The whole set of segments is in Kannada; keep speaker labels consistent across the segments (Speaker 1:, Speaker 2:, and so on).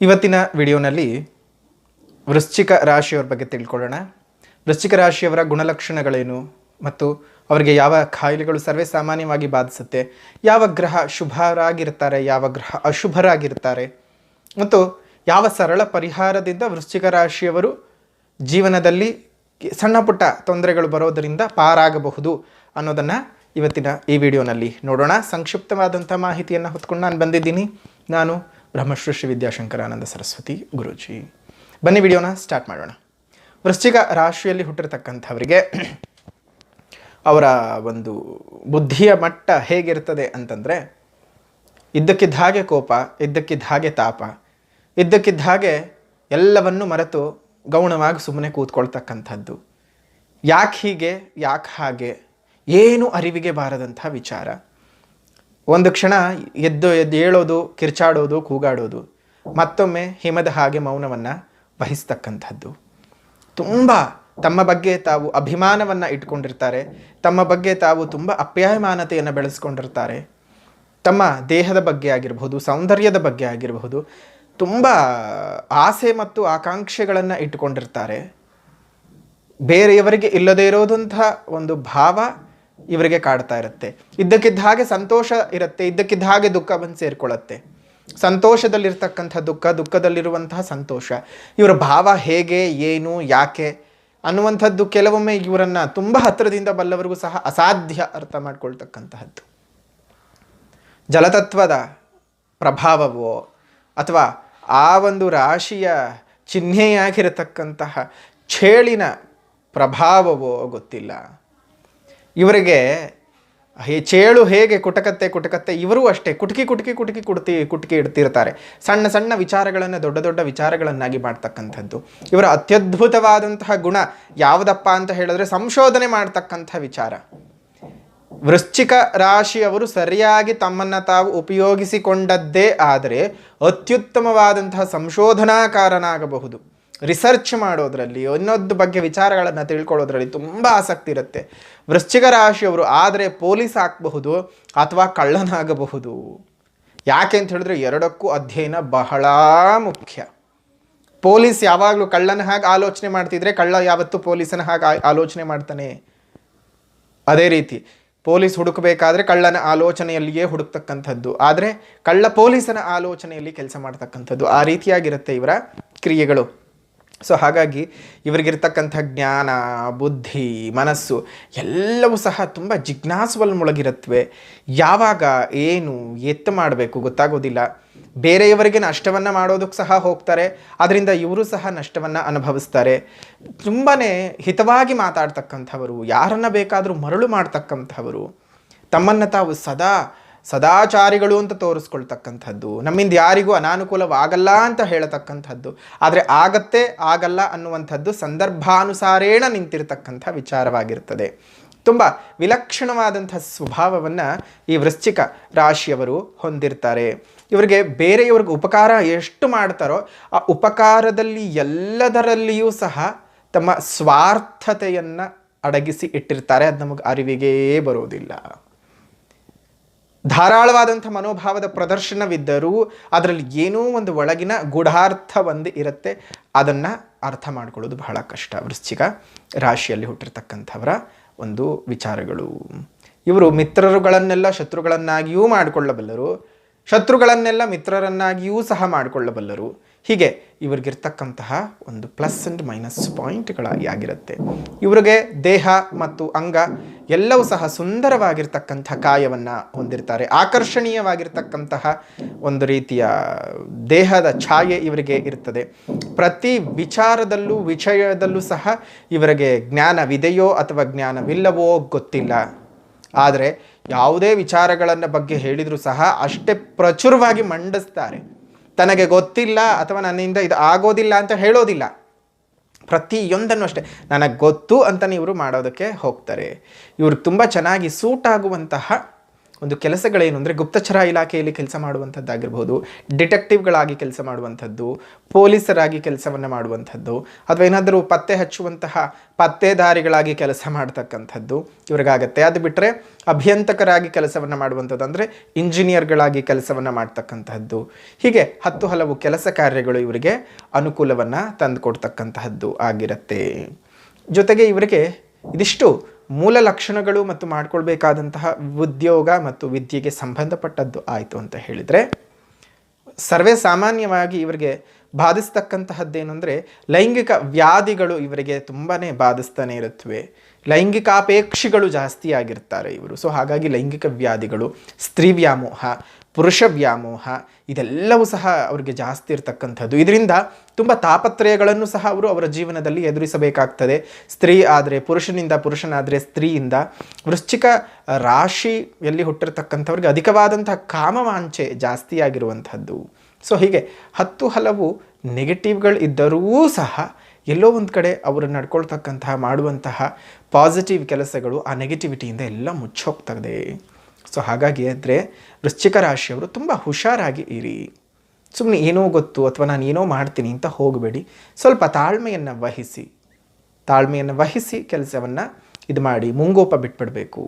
Speaker 1: ಇವತ್ತಿನ ವಿಡಿಯೋನಲ್ಲಿ ವೃಶ್ಚಿಕ ರಾಶಿಯವರ ಬಗ್ಗೆ ತಿಳ್ಕೊಳ್ಳೋಣ. ವೃಶ್ಚಿಕ ರಾಶಿಯವರ ಗುಣಲಕ್ಷಣಗಳೇನು ಮತ್ತು ಅವರಿಗೆ ಯಾವ ಕಾಯಿಲೆಗಳು ಸರ್ವೇ ಸಾಮಾನ್ಯವಾಗಿ ಬಾಧಿಸುತ್ತೆ, ಯಾವ ಗ್ರಹ ಶುಭರಾಗಿರ್ತಾರೆ, ಯಾವ ಗ್ರಹ ಅಶುಭರಾಗಿರ್ತಾರೆ ಮತ್ತು ಯಾವ ಸರಳ ಪರಿಹಾರದಿಂದ ವೃಶ್ಚಿಕ ರಾಶಿಯವರು ಜೀವನದಲ್ಲಿ ಸಣ್ಣ ಪುಟ್ಟ ತೊಂದರೆಗಳು ಬರೋದರಿಂದ ಪಾರಾಗಬಹುದು ಅನ್ನೋದನ್ನು ಇವತ್ತಿನ ಈ ವಿಡಿಯೋನಲ್ಲಿ ನೋಡೋಣ. ಸಂಕ್ಷಿಪ್ತವಾದಂಥ ಮಾಹಿತಿಯನ್ನು ಹೊತ್ಕೊಂಡು ನಾನು ಬಂದಿದ್ದೀನಿ. ನಾನು ಬ್ರಹ್ಮಶ್ರೀ ಶ್ರೀ ವಿದ್ಯಾಶಂಕರಾನಂದ ಸರಸ್ವತಿ ಗುರೂಜಿ. ಬನ್ನಿ ವಿಡಿಯೋನ ಸ್ಟಾರ್ಟ್ ಮಾಡೋಣ. ವೃಶ್ಚಿಕ ರಾಶಿಯಲ್ಲಿ ಹುಟ್ಟಿರ್ತಕ್ಕಂಥವರಿಗೆ ಅವರ ಒಂದು ಬುದ್ಧಿಯ ಮಟ್ಟ ಹೇಗಿರ್ತದೆ ಅಂತಂದರೆ, ಇದ್ದಕ್ಕಿದ್ದ ಹಾಗೆ ಕೋಪ, ಇದ್ದಕ್ಕಿದ್ದ ಹಾಗೆ ತಾಪ, ಇದ್ದಕ್ಕಿದ್ದ ಹಾಗೆ ಎಲ್ಲವನ್ನು ಮರೆತು ಗೌಣವಾಗಿ ಸುಮ್ಮನೆ ಕೂತ್ಕೊಳ್ತಕ್ಕಂಥದ್ದು. ಯಾಕೆ ಹೀಗೆ, ಯಾಕೆ ಹಾಗೆ, ಏನು ಅರಿವಿಗೆ ಬಾರದಂಥ ವಿಚಾರ. ಒಂದು ಕ್ಷಣ ಎದ್ದು ಹೇಳೋದು, ಕಿರ್ಚಾಡೋದು, ಕೂಗಾಡೋದು, ಮತ್ತೊಮ್ಮೆ ಹಿಮದ ಹಾಗೆ ಮೌನವನ್ನು ವಹಿಸ್ತಕ್ಕಂಥದ್ದು. ತುಂಬ ತಮ್ಮ ಬಗ್ಗೆ ತಾವು ಅಭಿಮಾನವನ್ನು ಇಟ್ಕೊಂಡಿರ್ತಾರೆ, ತಮ್ಮ ಬಗ್ಗೆ ತಾವು ತುಂಬ ಅಪ್ಯಾಯಮಾನತೆಯನ್ನು ಬೆಳೆಸ್ಕೊಂಡಿರ್ತಾರೆ. ತಮ್ಮ ದೇಹದ ಬಗ್ಗೆ ಆಗಿರಬಹುದು, ಸೌಂದರ್ಯದ ಬಗ್ಗೆ ಆಗಿರಬಹುದು, ತುಂಬ ಆಸೆ ಮತ್ತು ಆಕಾಂಕ್ಷೆಗಳನ್ನು ಇಟ್ಟುಕೊಂಡಿರ್ತಾರೆ. ಬೇರೆಯವರಿಗೆ ಇಲ್ಲದೇ ಇರೋದಂಥ ಒಂದು ಭಾವ ಇವರಿಗೆ ಕಾಡ್ತಾ ಇರುತ್ತೆ. ಇದ್ದಕ್ಕಿದ್ದ ಹಾಗೆ ಸಂತೋಷ ಇರುತ್ತೆ, ಇದ್ದಕ್ಕಿದ್ದ ಹಾಗೆ ದುಃಖ ಬಂದು ಸೇರಿಕೊಳ್ಳುತ್ತೆ. ಸಂತೋಷದಲ್ಲಿರ್ತಕ್ಕಂಥ ದುಃಖ, ದುಃಖದಲ್ಲಿರುವಂತಹ ಸಂತೋಷ, ಇವರ ಭಾವ ಹೇಗೆ, ಏನು, ಯಾಕೆ ಅನ್ನುವಂಥದ್ದು ಕೆಲವೊಮ್ಮೆ ಇವರನ್ನು ತುಂಬ ಹತ್ತಿರದಿಂದ ಬಲ್ಲವರಿಗೂ ಸಹ ಅಸಾಧ್ಯ ಅರ್ಥ ಮಾಡ್ಕೊಳ್ತಕ್ಕಂತಹದ್ದು. ಜಲತತ್ವದ ಪ್ರಭಾವವೋ ಅಥವಾ ಆ ಒಂದು ರಾಶಿಯ ಚಿಹ್ನೆಯಾಗಿರತಕ್ಕಂತಹ ಚೇಳಿನ ಪ್ರಭಾವವೋ ಗೊತ್ತಿಲ್ಲ. ಇವರಿಗೆ ಚೇಳು ಹೇಗೆ ಕುಟಕತ್ತೆ ಇವರೂ ಅಷ್ಟೇ ಕುಟುಕಿ ಇಡ್ತಿರ್ತಾರೆ. ಸಣ್ಣ ಸಣ್ಣ ವಿಚಾರಗಳನ್ನು ದೊಡ್ಡ ದೊಡ್ಡ ವಿಚಾರಗಳನ್ನಾಗಿ ಮಾಡ್ತಕ್ಕಂಥದ್ದು. ಇವರ ಅತ್ಯದ್ಭುತವಾದಂತಹ ಗುಣ ಯಾವುದಪ್ಪ ಅಂತ ಹೇಳಿದ್ರೆ, ಸಂಶೋಧನೆ ಮಾಡ್ತಕ್ಕಂಥ ವಿಚಾರ. ವೃಶ್ಚಿಕ ರಾಶಿಯವರು ಸರಿಯಾಗಿ ತಮ್ಮನ್ನು ತಾವು ಉಪಯೋಗಿಸಿಕೊಂಡದ್ದೇ ಆದರೆ ಅತ್ಯುತ್ತಮವಾದಂತಹ ಸಂಶೋಧನಾಕಾರನಾಗಬಹುದು. ರಿಸರ್ಚ್ ಮಾಡೋದ್ರಲ್ಲಿ, ಇನ್ನೊಂದು ಬಗ್ಗೆ ವಿಚಾರಗಳನ್ನು ತಿಳ್ಕೊಳ್ಳೋದ್ರಲ್ಲಿ ತುಂಬ ಆಸಕ್ತಿ ಇರುತ್ತೆ. ವೃಶ್ಚಿಕ ರಾಶಿಯವರು ಆದರೆ ಪೊಲೀಸ್ ಆಗಬಹುದು ಅಥವಾ ಕಳ್ಳನಾಗಬಹುದು. ಯಾಕೆ ಅಂತ ಹೇಳಿದ್ರೆ ಎರಡಕ್ಕೂ ಅಧ್ಯಯನ ಬಹಳ ಮುಖ್ಯ. ಪೊಲೀಸ್ ಯಾವಾಗಲೂ ಕಳ್ಳನ ಹಾಗೆ ಆಲೋಚನೆ ಮಾಡ್ತಿದ್ರೆ, ಕಳ್ಳ ಯಾವತ್ತೂ ಪೊಲೀಸನ ಹಾಗೆ ಆಲೋಚನೆ ಮಾಡ್ತಾನೆ. ಅದೇ ರೀತಿ ಪೊಲೀಸ್ ಹುಡುಕಬೇಕಾದ್ರೆ ಕಳ್ಳನ ಆಲೋಚನೆಯಲ್ಲಿಯೇ ಹುಡುಕ್ತಕ್ಕಂಥದ್ದು, ಆದರೆ ಕಳ್ಳ ಪೊಲೀಸನ ಆಲೋಚನೆಯಲ್ಲಿ ಕೆಲಸ ಮಾಡ್ತಕ್ಕಂಥದ್ದು. ಆ ರೀತಿಯಾಗಿರುತ್ತೆ ಇವರ ಕ್ರಿಯೆಗಳು. ಸೊ ಹಾಗಾಗಿ ಇವರಿಗಿರ್ತಕ್ಕಂಥ ಜ್ಞಾನ, ಬುದ್ಧಿ, ಮನಸ್ಸು ಎಲ್ಲವೂ ಸಹ ತುಂಬ ಜಿಜ್ಞಾಸುವಲ್ಲಿ ಮುಳುಗಿರುತ್ತವೆ. ಯಾವಾಗ ಏನು ಎತ್ತು ಮಾಡಬೇಕು ಗೊತ್ತಾಗೋದಿಲ್ಲ. ಬೇರೆಯವರಿಗೆ ನಷ್ಟವನ್ನು ಮಾಡೋದಕ್ಕೆ ಸಹ ಹೋಗ್ತಾರೆ, ಅದರಿಂದ ಇವರು ಸಹ ನಷ್ಟವನ್ನು ಅನುಭವಿಸ್ತಾರೆ. ತುಂಬಾ ಹಿತವಾಗಿ ಮಾತಾಡ್ತಕ್ಕಂಥವರು, ಯಾರನ್ನು ಬೇಕಾದರೂ ಮರಳು ಮಾಡ್ತಕ್ಕಂಥವರು, ತಮ್ಮನ್ನು ತಾವು ಸದಾಚಾರಿಗಳು ಅಂತ ತೋರಿಸ್ಕೊಳ್ತಕ್ಕಂಥದ್ದು, ನಮ್ಮಿಂದ ಯಾರಿಗೂ ಅನಾನುಕೂಲವಾಗಲ್ಲ ಅಂತ ಹೇಳತಕ್ಕಂಥದ್ದು, ಆದರೆ ಆಗತ್ತೆ ಆಗಲ್ಲ ಅನ್ನುವಂಥದ್ದು ಸಂದರ್ಭಾನುಸಾರೇಣ ನಿಂತಿರ್ತಕ್ಕಂಥ ವಿಚಾರವಾಗಿರ್ತದೆ. ತುಂಬ ವಿಲಕ್ಷಣವಾದಂಥ ಸ್ವಭಾವವನ್ನು ಈ ವೃಶ್ಚಿಕ ರಾಶಿಯವರು ಹೊಂದಿರ್ತಾರೆ. ಇವರಿಗೆ ಬೇರೆಯವ್ರಿಗೆ ಉಪಕಾರ ಎಷ್ಟು ಮಾಡ್ತಾರೋ ಆ ಉಪಕಾರದಲ್ಲಿ ಎಲ್ಲದರಲ್ಲಿಯೂ ಸಹ ತಮ್ಮ ಸ್ವಾರ್ಥತೆಯನ್ನು ಅಡಗಿಸಿ ಇಟ್ಟಿರ್ತಾರೆ. ಅದು ನಮಗೆ ಅರಿವಿಗೇ ಬರೋದಿಲ್ಲ. ಧಾರಾಳವಾದಂಥ ಮನೋಭಾವದ ಪ್ರದರ್ಶನವಿದ್ದರೂ ಅದರಲ್ಲಿ ಏನೋ ಒಂದು ಒಳಗಿನ ಗೂಢಾರ್ಥ ಒಂದು ಇರುತ್ತೆ. ಅದನ್ನು ಅರ್ಥ ಮಾಡ್ಕೊಳ್ಳೋದು ಬಹಳ ಕಷ್ಟ. ವೃಶ್ಚಿಕ ರಾಶಿಯಲ್ಲಿ ಹುಟ್ಟಿರ್ತಕ್ಕಂಥವರ ಒಂದು ವಿಚಾರಗಳು. ಇವರು ಮಿತ್ರರುಗಳನ್ನೆಲ್ಲ ಶತ್ರುಗಳನ್ನಾಗಿಯೂ ಮಾಡಿಕೊಳ್ಳಬಲ್ಲರು, ಶತ್ರುಗಳನ್ನೆಲ್ಲ ಮಿತ್ರರನ್ನಾಗಿಯೂ ಸಹ ಮಾಡಿಕೊಳ್ಳಬಲ್ಲರು. ಹೀಗೆ ಇವ್ರಿಗಿರ್ತಕ್ಕಂತಹ ಒಂದು ಪ್ಲಸ್ ಆ್ಯಂಡ್ ಮೈನಸ್ ಪಾಯಿಂಟ್ಗಳಾಗಿರುತ್ತೆ. ಇವರಿಗೆ ದೇಹ ಮತ್ತು ಅಂಗ ಎಲ್ಲವೂ ಸಹ ಸುಂದರವಾಗಿರ್ತಕ್ಕಂಥ ಕಾಯವನ್ನು ಹೊಂದಿರ್ತಾರೆ. ಆಕರ್ಷಣೀಯವಾಗಿರ್ತಕ್ಕಂತಹ ಒಂದು ರೀತಿಯ ದೇಹದ ಛಾಯೆ ಇವರಿಗೆ ಇರ್ತದೆ. ಪ್ರತಿ ವಿಷಯದಲ್ಲೂ ಸಹ ಇವರಿಗೆ ಜ್ಞಾನವಿದೆಯೋ ಅಥವಾ ಜ್ಞಾನವಿಲ್ಲವೋ ಗೊತ್ತಿಲ್ಲ. ಆದರೆ ಯಾವುದೇ ವಿಚಾರಗಳನ್ನು ಬಗ್ಗೆ ಹೇಳಿದರೂ ಸಹ ಅಷ್ಟೇ ಪ್ರಚುರವಾಗಿ ಮಂಡಿಸ್ತಾರೆ. ತನಗೆ ಗೊತ್ತಿಲ್ಲ ಅಥವಾ ನನ್ನಿಂದ ಇದು ಆಗೋದಿಲ್ಲ ಅಂತ ಹೇಳೋದಿಲ್ಲ. ಪ್ರತಿಯೊಂದನ್ನು ಅಷ್ಟೇ ನನಗೆ ಗೊತ್ತು ಅಂತಲೇ ಇವರು ಮಾಡೋದಕ್ಕೆ ಹೋಗ್ತಾರೆ. ಇವರು ತುಂಬ ಚೆನ್ನಾಗಿ ಸೂಟ್ ಆಗುವಂತಹ ಒಂದು ಕೆಲಸಗಳೇನು ಅಂದರೆ ಗುಪ್ತಚರ ಇಲಾಖೆಯಲ್ಲಿ ಕೆಲಸ ಮಾಡುವಂಥದ್ದಾಗಿರ್ಬೋದು, ಡಿಟೆಕ್ಟಿವ್ಗಳಾಗಿ ಕೆಲಸ ಮಾಡುವಂಥದ್ದು, ಪೊಲೀಸರಾಗಿ ಕೆಲಸವನ್ನು ಮಾಡುವಂಥದ್ದು, ಅಥವಾ ಏನಾದರೂ ಪತ್ತೆ ಹಚ್ಚುವಂತಹ ಪತ್ತೇದಾರಿಗಳಾಗಿ ಕೆಲಸ ಮಾಡ್ತಕ್ಕಂಥದ್ದು ಇವ್ರಿಗಾಗತ್ತೆ. ಅದು ಬಿಟ್ಟರೆ ಅಭಿಯಂತಕರಾಗಿ ಕೆಲಸವನ್ನು ಮಾಡುವಂಥದ್ದು ಅಂದರೆ ಇಂಜಿನಿಯರ್ಗಳಾಗಿ ಕೆಲಸವನ್ನು ಮಾಡ್ತಕ್ಕಂತಹದ್ದು. ಹೀಗೆ 10 ಹಲವು ಕೆಲಸ ಕಾರ್ಯಗಳು ಇವರಿಗೆ ಅನುಕೂಲವನ್ನು ತಂದುಕೊಡ್ತಕ್ಕಂತಹದ್ದು ಆಗಿರುತ್ತೆ. ಜೊತೆಗೆ ಇವರಿಗೆ ಇದಿಷ್ಟು ಮೂಲ ಲಕ್ಷಣಗಳು ಮತ್ತು ಮಾಡ್ಕೊಳ್ಬೇಕಾದಂತಹ ಉದ್ಯೋಗ ಮತ್ತು ವಿದ್ಯೆಗೆ ಸಂಬಂಧಪಟ್ಟದ್ದು ಆಯಿತು ಅಂತ ಹೇಳಿದರೆ, ಸರ್ವೇ ಸಾಮಾನ್ಯವಾಗಿ ಇವರಿಗೆ ಬಾಧಿಸ್ತಕ್ಕಂತಹದ್ದೇನು ಅಂದರೆ ಲೈಂಗಿಕ ವ್ಯಾಧಿಗಳು ಇವರಿಗೆ ತುಂಬಾ ಬಾಧಿಸ್ತಾನೆ ಇರುತ್ತವೆ. ಲೈಂಗಿಕಾಪೇಕ್ಷಿಗಳು ಜಾಸ್ತಿ ಆಗಿರ್ತಾರೆ ಇವರು. ಸೊ ಹಾಗಾಗಿ ಲೈಂಗಿಕ ವ್ಯಾಧಿಗಳು, ಸ್ತ್ರೀ ವ್ಯಾಮೋಹ, ಪುರುಷ ವ್ಯಾಮೋಹ ಇದೆಲ್ಲವೂ ಸಹ ಅವರಿಗೆ ಜಾಸ್ತಿ ಇರತಕ್ಕಂಥದ್ದು. ಇದರಿಂದ ತುಂಬ ತಾಪತ್ರಯಗಳನ್ನು ಸಹ ಅವರು ಅವರ ಜೀವನದಲ್ಲಿ ಎದುರಿಸಬೇಕಾಗ್ತದೆ. ಸ್ತ್ರೀ ಆದರೆ ಪುರುಷನಿಂದ, ಪುರುಷನಾದರೆ ಸ್ತ್ರೀಯಿಂದ. ವೃಶ್ಚಿಕ ರಾಶಿಯಲ್ಲಿ ಹುಟ್ಟಿರ್ತಕ್ಕಂಥವ್ರಿಗೆ ಅಧಿಕವಾದಂತಹ ಕಾಮವಾಂಛೆ ಜಾಸ್ತಿಯಾಗಿರುವಂಥದ್ದು. ಸೊ ಹೀಗೆ 10 ಹಲವು ನೆಗೆಟಿವ್ಗಳು ಇದ್ದರೂ ಸಹ ಎಲ್ಲೋ ಒಂದು ಕಡೆ ಅವರು ನಡ್ಕೊಳ್ತಕ್ಕಂತಹ ಮಾಡುವಂತಹ ಪಾಸಿಟಿವ್ ಕೆಲಸಗಳು ಆ ನೆಗೆಟಿವಿಟಿಯಿಂದ ಎಲ್ಲ ಮುಚ್ಚೋಗ್ತದೆ. ಸೊ ಹಾಗಾಗಿ ಅಂದರೆ ವೃಶ್ಚಿಕ ರಾಶಿಯವರು ತುಂಬ ಹುಷಾರಾಗಿ ಇರಿ. ಸುಮ್ಮನೆ ಏನೋ ಗೊತ್ತು ಅಥವಾ ನಾನು ಏನೋ ಮಾಡ್ತೀನಿ ಅಂತ ಹೋಗಬೇಡಿ. ಸ್ವಲ್ಪ ತಾಳ್ಮೆಯನ್ನು ವಹಿಸಿ ಕೆಲಸವನ್ನು ಇದು ಮಾಡಿ ಮುಂಗೋಪ ಬಿಟ್ಬಿಡಬೇಕು.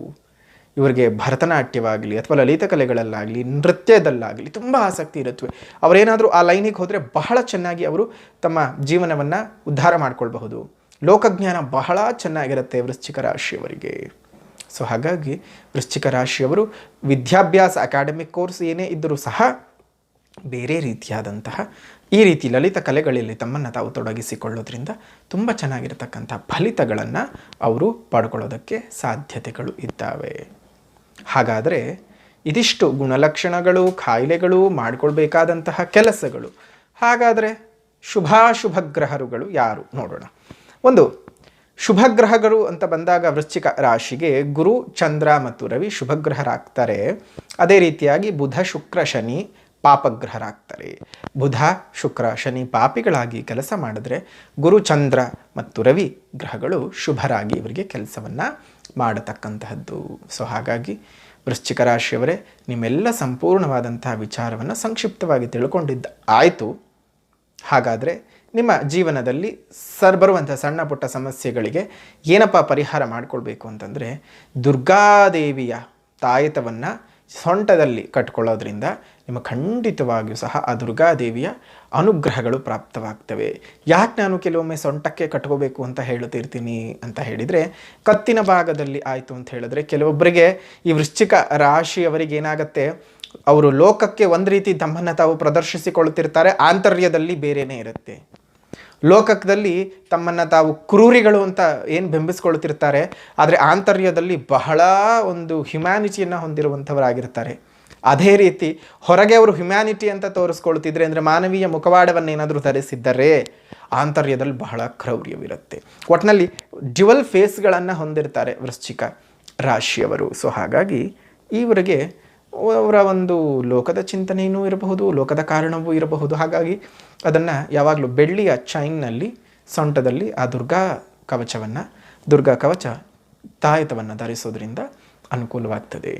Speaker 1: ಇವರಿಗೆ ಭರತನಾಟ್ಯವಾಗಲಿ ಅಥವಾ ಲಲಿತ ಕಲೆಗಳಲ್ಲಾಗಲಿ ನೃತ್ಯದಲ್ಲಾಗಲಿ ತುಂಬ ಆಸಕ್ತಿ ಇರುತ್ತವೆ. ಅವರೇನಾದರೂ ಆ ಲೈನಿಗೆ ಹೋದರೆ ಬಹಳ ಚೆನ್ನಾಗಿ ಅವರು ತಮ್ಮ ಜೀವನವನ್ನು ಉದ್ಧಾರ ಮಾಡ್ಕೊಳ್ಬಹುದು. ಲೋಕಜ್ಞಾನ ಬಹಳ ಚೆನ್ನಾಗಿರುತ್ತೆ ವೃಶ್ಚಿಕ ರಾಶಿಯವರಿಗೆ. ಸೊ ಹಾಗಾಗಿ ವೃಶ್ಚಿಕ ರಾಶಿಯವರು ವಿದ್ಯಾಭ್ಯಾಸ ಅಕಾಡೆಮಿಕ್ ಕೋರ್ಸ್ ಏನೇ ಇದ್ದರೂ ಸಹ ಬೇರೆ ರೀತಿಯಾದಂತಹ ಈ ರೀತಿ ಲಲಿತ ಕಲೆಗಳಲ್ಲಿ ತಮ್ಮನ್ನು ತಾವು ತೊಡಗಿಸಿಕೊಳ್ಳೋದ್ರಿಂದ ತುಂಬ ಚೆನ್ನಾಗಿರತಕ್ಕಂಥ ಫಲಿತಗಳನ್ನು ಅವರು ಪಡ್ಕೊಳ್ಳೋದಕ್ಕೆ ಸಾಧ್ಯತೆಗಳು ಇದ್ದಾವೆ. ಹಾಗಾದರೆ ಇದಿಷ್ಟು ಗುಣಲಕ್ಷಣಗಳು, ಕಾಯಿಲೆಗಳು, ಮಾಡಿಕೊಳ್ಬೇಕಾದಂತಹ ಕೆಲಸಗಳು. ಹಾಗಾದರೆ ಶುಭಾಶುಭ ಗ್ರಹರುಗಳು ಯಾರು ನೋಡೋಣ. ಒಂದು ಶುಭಗ್ರಹಗಳು ಅಂತ ಬಂದಾಗ ವೃಶ್ಚಿಕ ರಾಶಿಗೆ ಗುರು, ಚಂದ್ರ ಮತ್ತು ರವಿ ಶುಭಗ್ರಹರಾಗ್ತಾರೆ. ಅದೇ ರೀತಿಯಾಗಿ ಬುಧ, ಶುಕ್ರ, ಶನಿ ಪಾಪಗ್ರಹರಾಗ್ತಾರೆ. ಬುಧ, ಶುಕ್ರ, ಶನಿ ಪಾಪಿಗಳಾಗಿ ಕೆಲಸ ಮಾಡಿದ್ರೆ ಗುರು, ಚಂದ್ರ ಮತ್ತು ರವಿ ಗ್ರಹಗಳು ಶುಭರಾಗಿ ಇವರಿಗೆ ಕೆಲಸವನ್ನು ಮಾಡತಕ್ಕಂತಹದ್ದು. ಸೊ ಹಾಗಾಗಿ ವೃಶ್ಚಿಕ ರಾಶಿಯವರೇ, ನಿಮ್ಮೆಲ್ಲ ಸಂಪೂರ್ಣವಾದಂತಹ ವಿಚಾರವನ್ನು ಸಂಕ್ಷಿಪ್ತವಾಗಿ ತಿಳ್ಕೊಂಡಿದ್ದ ಆಯಿತು. ಹಾಗಾದರೆ ನಿಮ್ಮ ಜೀವನದಲ್ಲಿ ಬರುವಂಥ ಸಣ್ಣ ಪುಟ್ಟ ಸಮಸ್ಯೆಗಳಿಗೆ ಏನಪ್ಪ ಪರಿಹಾರ ಮಾಡಿಕೊಳ್ಬೇಕು ಅಂತಂದರೆ, ದುರ್ಗಾದೇವಿಯ ತಾಯತವನ್ನು ಸೊಂಟದಲ್ಲಿ ಕಟ್ಕೊಳ್ಳೋದ್ರಿಂದ ನಿಮ್ಮ ಖಂಡಿತವಾಗಿಯೂ ಸಹ ಆ ದುರ್ಗಾದೇವಿಯ ಅನುಗ್ರಹಗಳು ಪ್ರಾಪ್ತವಾಗ್ತವೆ. ಯಾಕೆ ನಾನು ಕೆಲವೊಮ್ಮೆ ಸೊಂಟಕ್ಕೆ ಕಟ್ಕೋಬೇಕು ಅಂತ ಹೇಳ್ತಿರ್ತೀನಿ ಅಂತ ಹೇಳಿದರೆ, ಕತ್ತಿನ ಭಾಗದಲ್ಲಿ ಆಯಿತು ಅಂತ ಹೇಳಿದ್ರೆ ಕೆಲವೊಬ್ಬರಿಗೆ ಈ ವೃಶ್ಚಿಕ ರಾಶಿಯವರಿಗೆ ಏನಾಗುತ್ತೆ, ಅವರು ಲೋಕಕ್ಕೆ ಒಂದು ರೀತಿ ತಮ್ಮನ್ನು ತಾವು ಪ್ರದರ್ಶಿಸಿಕೊಳ್ಳುತ್ತಿರ್ತಾರೆ, ಆಂತರ್ಯದಲ್ಲಿ ಬೇರೆಯೇ ಇರುತ್ತೆ. ಲೋಕದಲ್ಲಿ ತಮ್ಮನ್ನು ತಾವು ಕ್ರೂರಿಗಳು ಅಂತ ಏನು ಬಿಂಬಿಸ್ಕೊಳ್ತಿರ್ತಾರೆ, ಆದರೆ ಆಂತರ್ಯದಲ್ಲಿ ಬಹಳ ಒಂದು ಹ್ಯುಮ್ಯಾನಿಟಿಯನ್ನು ಹೊಂದಿರುವಂಥವರಾಗಿರ್ತಾರೆ. ಅದೇ ರೀತಿ ಹೊರಗೆ ಅವರು ಹ್ಯುಮ್ಯಾನಿಟಿ ಅಂತ ತೋರಿಸ್ಕೊಳ್ತಿದ್ರೆ, ಅಂದರೆ ಮಾನವೀಯ ಮುಖವಾಡವನ್ನೇನಾದರೂ ಧರಿಸಿದ್ದರೆ ಆಂತರ್ಯದಲ್ಲಿ ಬಹಳ ಕ್ರೌರ್ಯವಿರುತ್ತೆ. ಒಟ್ಟಿನಲ್ಲಿ ಡ್ಯುವಲ್ ಫೇಸ್ಗಳನ್ನು ಹೊಂದಿರ್ತಾರೆ ವೃಶ್ಚಿಕ ರಾಶಿಯವರು. ಸೊ ಹಾಗಾಗಿ ಇವರಿಗೆ ಅವರ ಒಂದು ಲೋಕದ ಚಿಂತನೆಯೂ ಇರಬಹುದು, ಲೋಕದ ಕಾರಣವೂ ಇರಬಹುದು. ಹಾಗಾಗಿ ಅದನ್ನು ಯಾವಾಗಲೂ ಬೆಳ್ಳಿಯ ಚೈನ್ನಲ್ಲಿ ಸೊಂಟದಲ್ಲಿ ಆ ದುರ್ಗಾ ಕವಚ ತಾಯತವನ್ನು ಧರಿಸೋದ್ರಿಂದ ಅನುಕೂಲವಾಗ್ತದೆ.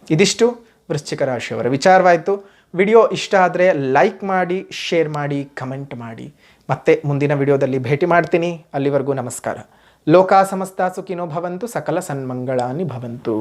Speaker 1: ಇದಿಷ್ಟು ವೃಶ್ಚಿಕ ರಾಶಿಯವರ ವಿಚಾರವಾಯಿತು. ವಿಡಿಯೋ ಇಷ್ಟ ಆದರೆ ಲೈಕ್ ಮಾಡಿ, ಶೇರ್ ಮಾಡಿ, ಕಮೆಂಟ್ ಮಾಡಿ. ಮತ್ತೆ ಮುಂದಿನ ವಿಡಿಯೋದಲ್ಲಿ ಭೇಟಿ ಮಾಡ್ತೀನಿ. ಅಲ್ಲಿವರೆಗೂ ನಮಸ್ಕಾರ. ಲೋಕಾ ಸಮಸ್ತ ಸುಖಿನೋ ಭವಂತು, ಸಕಲ ಸನ್ಮಂಗಳಾನಿ ಭವಂತು.